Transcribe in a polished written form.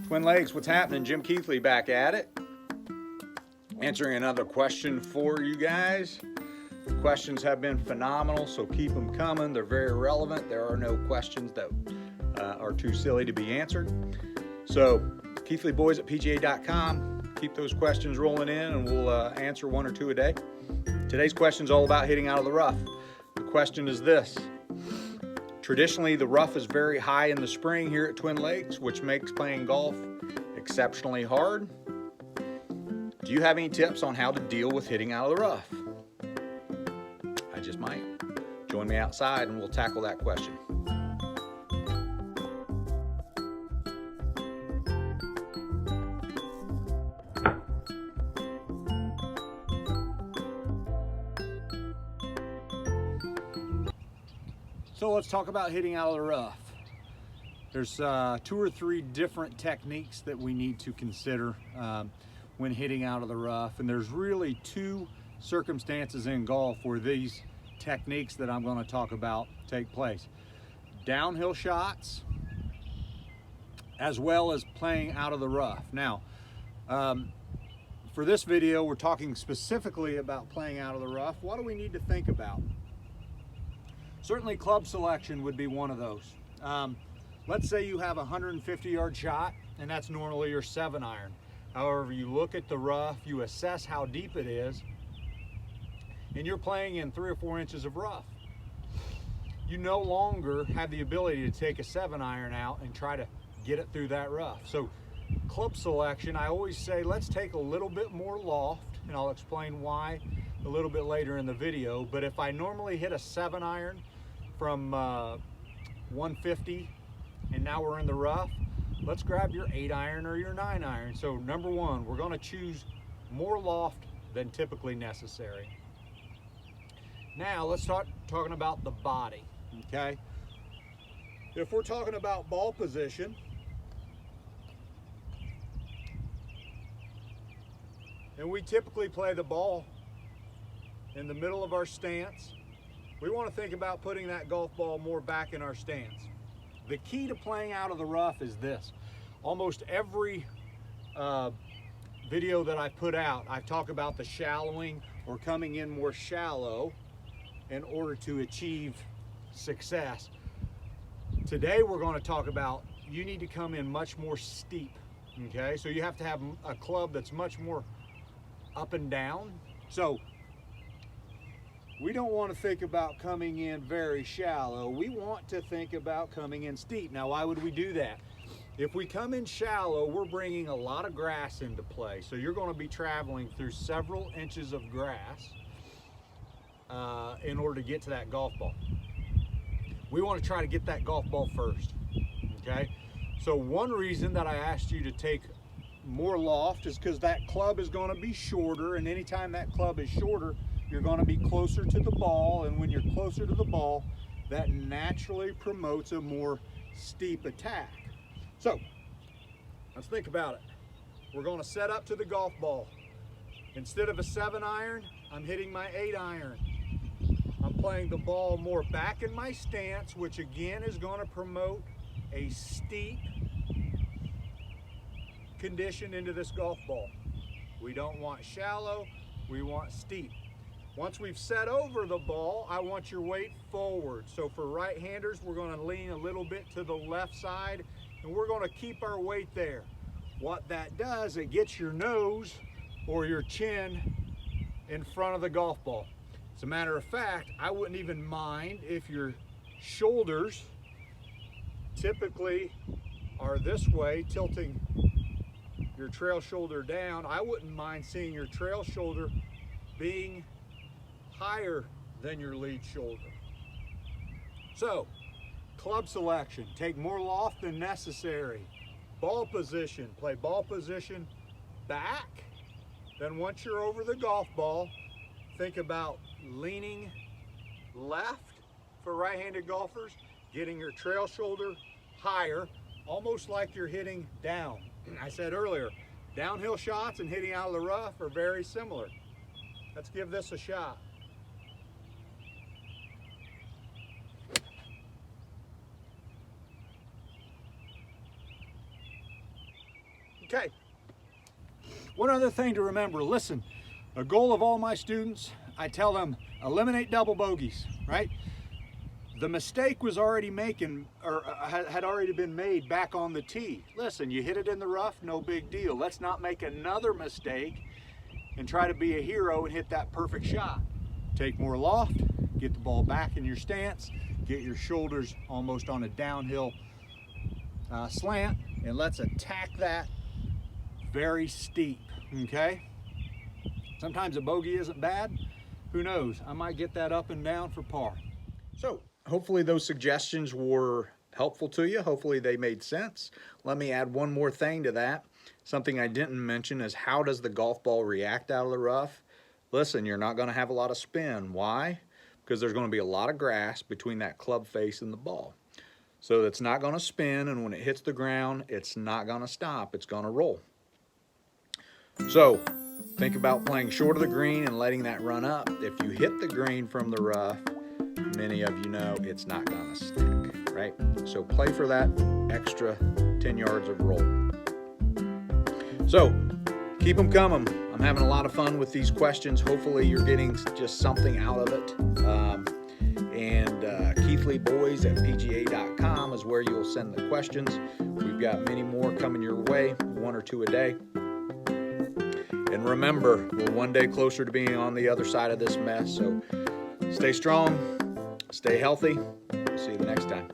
Twin Lakes, what's happening? Jim Keithley back at it. Answering another question for you guys. The questions have been phenomenal, so keep them coming. They're very relevant. There are no questions that are too silly to be answered. So, KeithleyBoys@PGA.com. Keep those questions rolling in and we'll answer one or two a day. Today's question is all about hitting out of the rough. The question is this. Traditionally, the rough is very high in the spring here at Twin Lakes, which makes playing golf exceptionally hard. Do you have any tips on how to deal with hitting out of the rough? I just might. Join me outside and we'll tackle that question. So let's talk about hitting out of the rough. There's 2 or 3 different techniques that we need to consider when hitting out of the rough, and there's really 2 circumstances in golf where these techniques that I'm going to talk about take place. Downhill shots as well as playing out of the rough. Now, for this video, we're talking specifically about playing out of the rough. What do we need to think about? Certainly club selection would be one of those. Let's say you have a 150-yard shot, and that's normally your 7-iron. However, you look at the rough, you assess how deep it is, and you're playing in 3 or 4 inches of rough. You no longer have the ability to take a 7-iron out and try to get it through that rough. So club selection, I always say, let's take a little bit more loft, and I'll explain why a little bit later in the video. But if I normally hit a 7-iron from 150 and now we're in the rough, let's grab your 8-iron or your 9-iron. So number one, we're going to choose more loft than typically necessary. Now let's start talking about the body, okay? If we're talking about ball position, and we typically play the ball in the middle of our stance, we want to think about putting that golf ball more back in our stance. The key to playing out of the rough is this. Almost every video that I put out, I talk about the shallowing or coming in more shallow in order to achieve success. Today we're going to talk about you need to come in much more steep, okay? So you have to have a club that's much more up and down. So we don't want to think about coming in very shallow. We want to think about coming in steep. Now, why would we do that? If we come in shallow, we're bringing a lot of grass into play. So you're going to be traveling through several inches of grass in order to get to that golf ball. We want to try to get that golf ball first, okay? So one reason that I asked you to take more loft is because that club is going to be shorter, and anytime that club is shorter, you're going to be closer to the ball, and when you're closer to the ball, that naturally promotes a more steep attack. So, let's think about it. We're going to set up to the golf ball. Instead of a 7-iron, I'm hitting my 8-iron. I'm playing the ball more back in my stance, which again is going to promote a steep condition into this golf ball. We don't want shallow, we want steep. Once we've set over the ball, I want your weight forward. So for right-handers, we're going to lean a little bit to the left side, and we're going to keep our weight there. What that does, it gets your nose or your chin in front of the golf ball. As a matter of fact, I wouldn't even mind if your shoulders typically are this way, tilting your trail shoulder down. I wouldn't mind seeing your trail shoulder being higher than your lead shoulder. So, club selection, take more loft than necessary. Ball position, play ball position back. Then once you're over the golf ball, think about leaning left for right-handed golfers, getting your trail shoulder higher, almost like you're hitting down. I said earlier, downhill shots and hitting out of the rough are very similar. Let's give this a shot. Okay. One other thing to remember, listen, a goal of all my students, I tell them, eliminate double bogeys, right? The mistake was already had already been made back on the tee. Listen, you hit it in the rough, no big deal. Let's not make another mistake and try to be a hero and hit that perfect shot. Take more loft, get the ball back in your stance, get your shoulders almost on a downhill slant, and let's attack that very steep, okay? Sometimes a bogey isn't bad. Who knows? I might get that up and down for par. So hopefully those suggestions were helpful to you. Hopefully they made sense. Let me add one more thing to that. Something I didn't mention is, how does the golf ball react out of the rough? Listen, you're not going to have a lot of spin. Why? Because there's going to be a lot of grass between that club face and the ball. So it's not going to spin, and when it hits the ground, it's not going to stop. It's going to roll. So think about playing short of the green and letting that run up. If you hit the green from the rough, many of you know it's not going to stick, right? So play for that extra 10 yards of roll. So keep them coming. I'm having a lot of fun with these questions. Hopefully you're getting just something out of it. Keithley Boys at PGA.com is where you'll send the questions. We've got many more coming your way, 1 or 2 a day. And remember, we're one day closer to being on the other side of this mess. So stay strong, stay healthy. See you the next time.